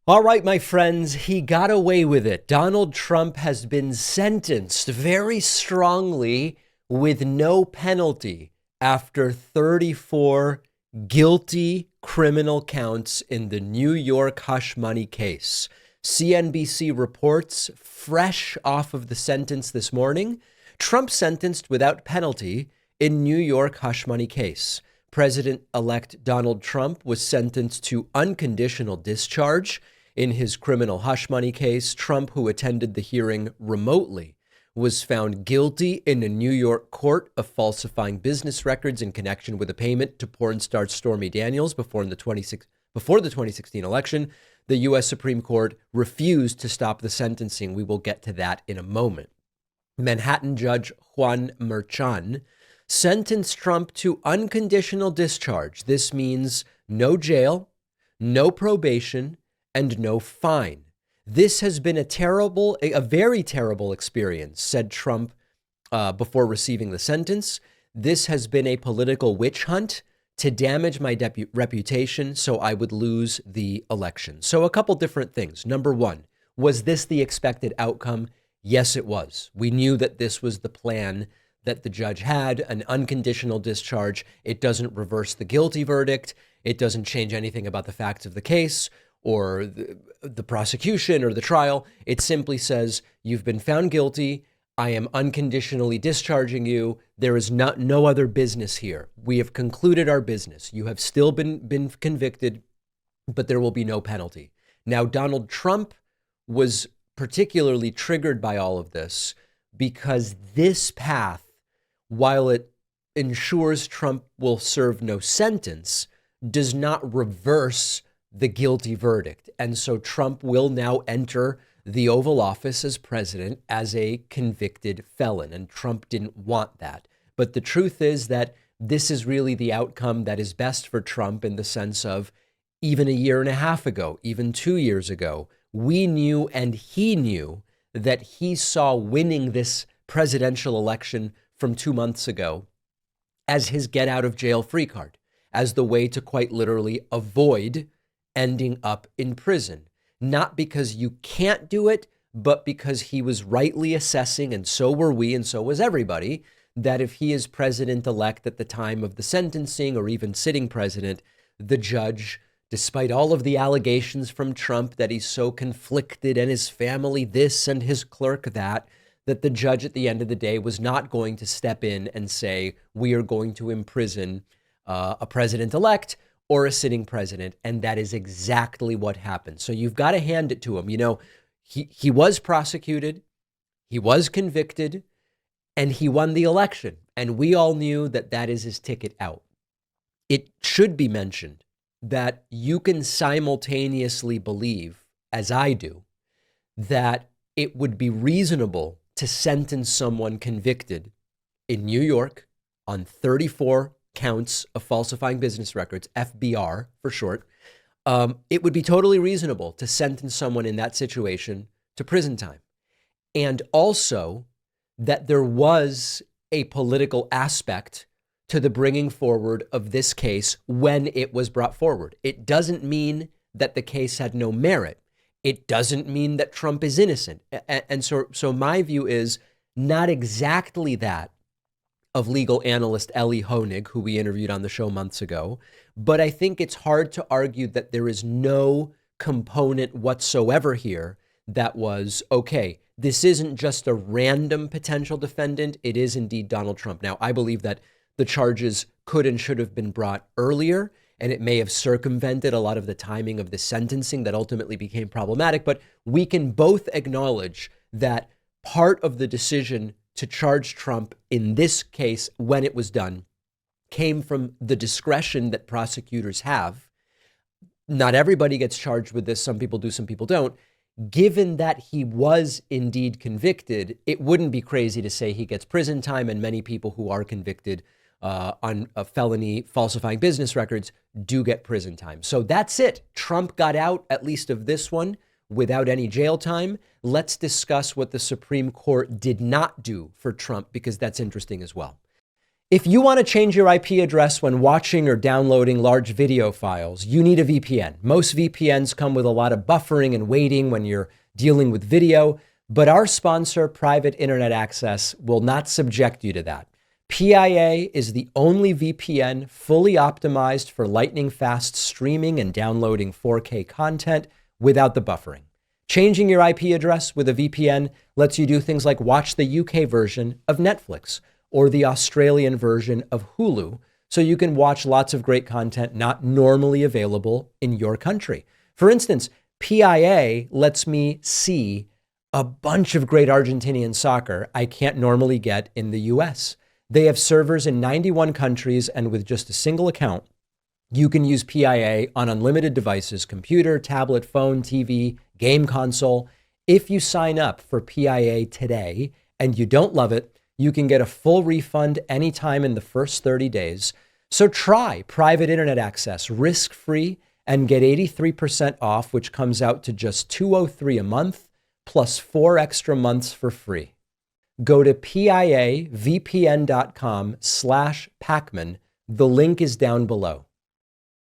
All right, my friends, he got away with it. Donald Trump has been sentenced very strongly with no penalty after 34 guilty criminal counts in the New York hush money case. CNBC reports, fresh off of the sentence this morning, Trump sentenced without penalty in New York hush money case. President-elect Donald Trump was sentenced to unconditional discharge in his criminal hush money case. Trump, who attended the hearing remotely, was found guilty in a New York court of falsifying business records in connection with a payment to porn star Stormy Daniels before the 2016 election. The U.S. Supreme Court refused to stop the sentencing. We will get to that in a moment. Manhattan Judge Juan Merchan sentenced Trump to unconditional discharge. This means no jail, no probation, and no fine. This has been a very terrible experience, said Trump before receiving the sentence. This has been a political witch hunt to damage my reputation so I would lose the election. So a couple different things. Number one, was this the expected outcome? Yes, it was. We knew that this was the plan that the judge had, an unconditional discharge. It doesn't reverse the guilty verdict. It doesn't change anything about the facts of the case or the prosecution or the trial. It simply says, you've been found guilty. I am unconditionally discharging you. There is no other business here. We have concluded our business. You have still been convicted, but there will be no penalty. Now, Donald Trump was particularly triggered by all of this because this path, while it ensures Trump will serve no sentence, does not reverse the guilty verdict. And so Trump will now enter the Oval Office as president as a convicted felon. And Trump didn't want that. But the truth is that this is really the outcome that is best for Trump, in the sense of, even a year and a half ago, even 2 years ago, we knew and he knew that he saw winning this presidential election from 2 months ago as his get out of jail free card, as the way to quite literally avoid ending up in prison. Not because you can't do it, but because he was rightly assessing, and so were we, and so was everybody, that if he is president-elect at the time of the sentencing, or even sitting president, the judge, despite all of the allegations from Trump that he's so conflicted and his family this and his clerk that the judge at the end of the day was not going to step in and say, we are going to imprison a president-elect or a sitting president. And that is exactly what happened. So you've got to hand it to him. You know, he was prosecuted, he was convicted, and he won the election. And we all knew that that is his ticket out. It should be mentioned that you can simultaneously believe, as I do, that it would be reasonable to sentence someone convicted in New York on 34 counts of falsifying business records, FBR for short. It would be totally reasonable to sentence someone in that situation to prison time. And also that there was a political aspect to the bringing forward of this case when it was brought forward. It doesn't mean that the case had no merit. It doesn't mean that Trump is innocent. And so my view is not exactly that of legal analyst Ellie Honig, who we interviewed on the show months ago. But I think it's hard to argue that there is no component whatsoever here that was, okay, this isn't just a random potential defendant. It is indeed Donald Trump. Now, I believe that the charges could and should have been brought earlier, and it may have circumvented a lot of the timing of the sentencing that ultimately became problematic. But we can both acknowledge that part of the decision to charge Trump in this case, when it was done, came from the discretion that prosecutors have. Not everybody gets charged with this. Some people do, some people don't. Given that he was indeed convicted, it wouldn't be crazy to say he gets prison time, and many people who are convicted on a felony falsifying business records do get prison time. So that's it. Trump got out, at least of this one, without any jail time. Let's discuss what the Supreme Court did not do for Trump, because that's interesting as well. If you want to change your IP address when watching or downloading large video files, you need a VPN. Most VPNs come with a lot of buffering and waiting when you're dealing with video, but our sponsor, Private Internet Access, will not subject you to that. PIA is the only VPN fully optimized for lightning-fast streaming and downloading 4K content without the buffering. Changing your IP address with a VPN lets you do things like watch the UK version of Netflix or the Australian version of Hulu, so you can watch lots of great content not normally available in your country. For instance, PIA lets me see a bunch of great Argentinian soccer I can't normally get in the US. They have servers in 91 countries, and with just a single account, you can use PIA on unlimited devices: computer, tablet, phone, TV, game console. If you sign up for PIA today and you don't love it, you can get a full refund anytime in the first 30 days. So try Private Internet Access risk-free and get 83% off, which comes out to just $203 a month plus 4 extra months for free. Go to piavpn.com/Pacman. The link is down below.